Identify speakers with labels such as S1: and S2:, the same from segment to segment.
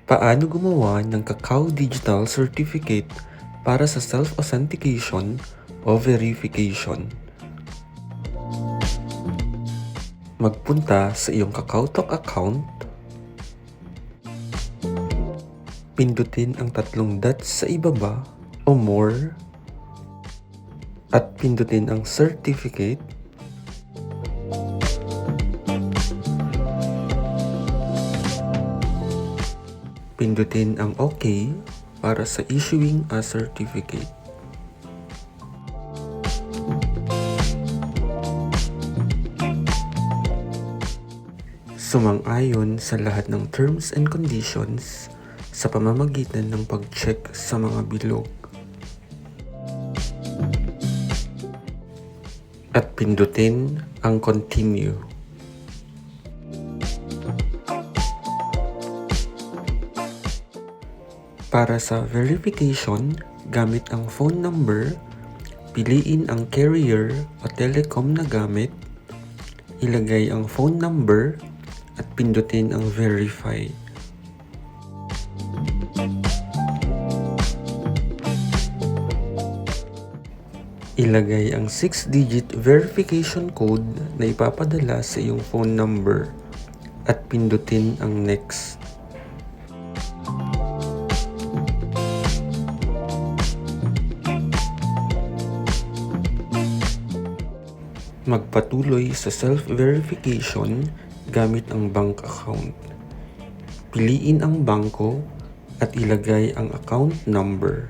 S1: Paano gumawa ng Kakao Digital Certificate para sa self-authentication o verification? Magpunta sa iyong KakaoTalk account, pindutin ang tatlong dots sa ibaba o more, at pindutin ang certificate. Pindutin ang OK para sa issuing a certificate. Sumang-ayon sa lahat ng terms and conditions sa pamamagitan ng pag-check sa mga bilog. At pindutin ang continue. Para sa verification, gamit ang phone number, piliin ang carrier o telecom na gamit, ilagay ang phone number at pindutin ang verify. Ilagay ang 6-digit verification code na ipapadala sa iyong phone number at pindutin ang next. Magpatuloy sa self-verification gamit ang bank account. Piliin ang bangko at ilagay ang account number.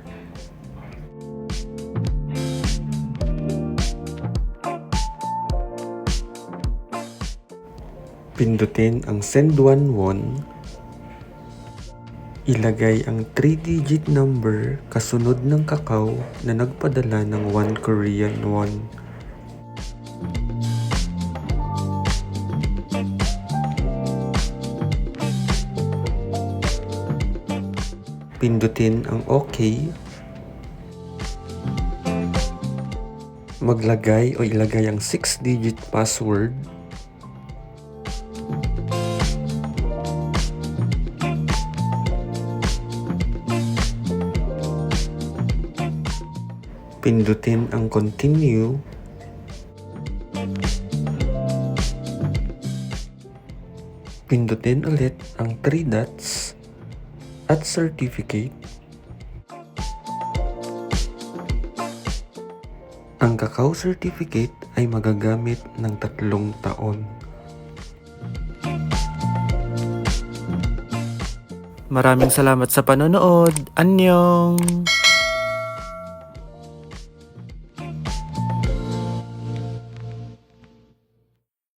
S1: Pindutin ang Send 1 won. Ilagay ang 3-digit number kasunod ng kakao na nagpadala ng 1 Korean won. Pindutin ang OK. Maglagay o ilagay ang 6-digit password. Pindutin ang continue. Pindutin ulit ang 3 dots at certificate. Ang Kakao Certificate ay magagamit ng 3 taon.
S2: Maraming salamat sa panonood. Annyeong!